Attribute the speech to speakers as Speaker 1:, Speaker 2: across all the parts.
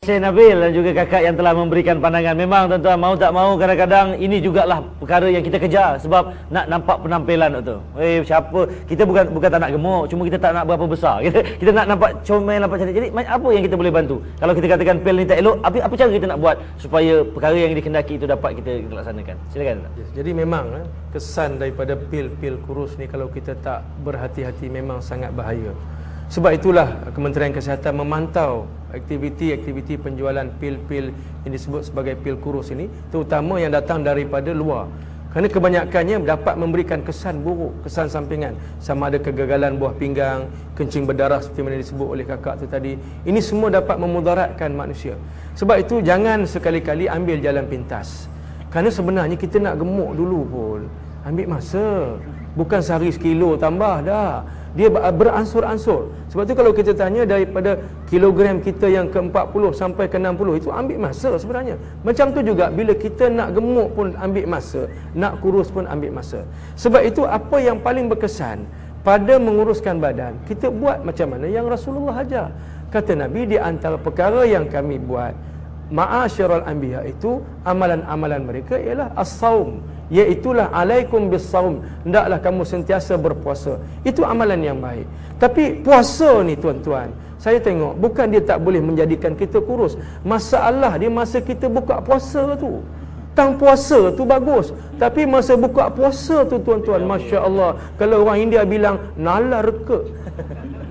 Speaker 1: Syekh Nabil dan juga kakak yang telah memberikan pandangan. Memang tuan-tuan, mau tak mau kadang-kadang ini jugalah perkara yang kita kejar sebab nak nampak penampilan tu. Siapa kita bukan tak nak gemuk, cuma kita tak nak berapa besar. Kita nak nampak comel, nampak cantik. Jadi apa yang kita boleh bantu? Kalau kita katakan pil ni tak elok, apa cara kita nak buat supaya perkara yang dikendaki itu dapat kita laksanakan? Silakan.
Speaker 2: Yes, jadi memang kesan daripada pil-pil kurus ni kalau kita tak berhati-hati memang sangat bahaya. Sebab itulah Kementerian Kesihatan memantau aktiviti-aktiviti penjualan pil-pil yang disebut sebagai pil kurus ini, terutama yang datang daripada luar. Kerana kebanyakannya dapat memberikan kesan buruk, kesan sampingan, sama ada kegagalan buah pinggang, kencing berdarah seperti mana disebut oleh kakak tu tadi. Ini semua dapat memudaratkan manusia. Sebab itu jangan sekali-kali ambil jalan pintas. Kerana sebenarnya kita nak gemuk dulu pun ambil masa. Bukan sehari sekilo tambah dah. Dia beransur-ansur. Sebab tu kalau kita tanya daripada kilogram kita yang ke-40 sampai ke-60, itu ambil masa sebenarnya. Macam tu juga bila kita nak gemuk pun ambil masa, nak kurus pun ambil masa. Sebab itu apa yang paling berkesan pada menguruskan badan, kita buat macam mana yang Rasulullah ajar. Kata Nabi, di antara perkara yang kami buat ma'asyiral anbiya, itu amalan-amalan mereka ialah as-saum, iaitulah alaikum bis-saum, hendaklah kamu sentiasa berpuasa. Itu amalan yang baik. Tapi puasa ni tuan-tuan, saya tengok bukan dia tak boleh menjadikan kita kurus. Masalah dia masa kita buka puasa tu. Tang puasa tu bagus, tapi masa buka puasa tu tuan-tuan, Masya Allah, kalau orang India bilang nalar reka.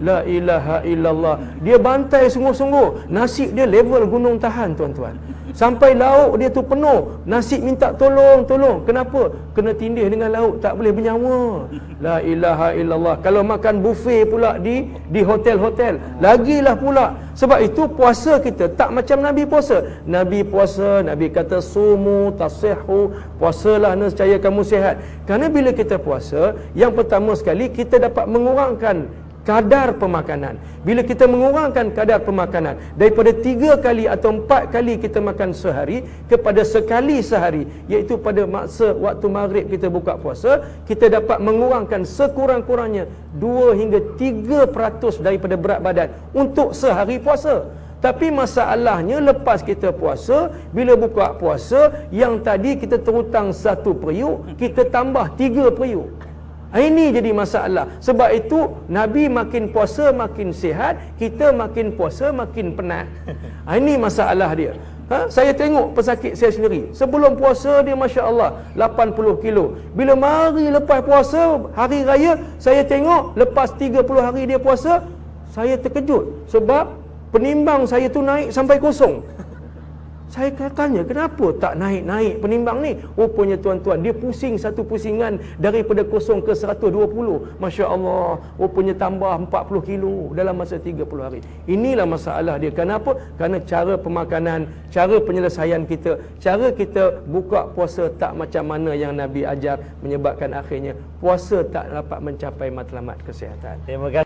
Speaker 2: La ilaha illallah. Dia bantai sungguh-sungguh. Nasi dia level gunung tahan tuan-tuan. Sampai lauk dia tu penuh. Nasi minta tolong. Kenapa? Kena tindih dengan lauk, tak boleh bernyawa. La ilaha illallah. Kalau makan buffet pula di hotel-hotel, lagilah pula. Sebab itu puasa kita tak macam Nabi puasa. Nabi puasa, Nabi kata sumu tasihhu, puasalah nescaya kamu sihat. Kerana bila kita puasa, yang pertama sekali kita dapat mengurangkan kadar pemakanan. Bila kita mengurangkan kadar pemakanan daripada 3 kali atau 4 kali kita makan sehari kepada sekali sehari, iaitu pada masa waktu maghrib kita buka puasa, kita dapat mengurangkan sekurang-kurangnya 2 hingga 3% daripada berat badan untuk sehari puasa. Tapi masalahnya lepas kita puasa, bila buka puasa, yang tadi kita terhutang 1 periuk, kita tambah 3 periuk. Ini jadi masalah. Sebab itu Nabi makin puasa makin sihat, kita makin puasa makin penat. Ini masalah dia. Saya tengok pesakit saya sendiri. Sebelum puasa dia Masya Allah 80 kilo. Bila mari lepas puasa, hari raya, saya tengok lepas 30 hari dia puasa, saya terkejut. Sebab penimbang saya tu naik sampai kosong. Saya tanya, kenapa tak naik-naik penimbang ni? Rupanya tuan-tuan, dia pusing satu pusingan daripada 0 ke 120. Masya Allah, rupanya tambah 40 kilo dalam masa 30 hari. Inilah masalah dia. Kenapa? Kerana cara pemakanan, cara penyelesaian kita, cara kita buka puasa tak macam mana yang Nabi ajar, menyebabkan akhirnya puasa tak dapat mencapai matlamat kesihatan.
Speaker 1: Terima kasih.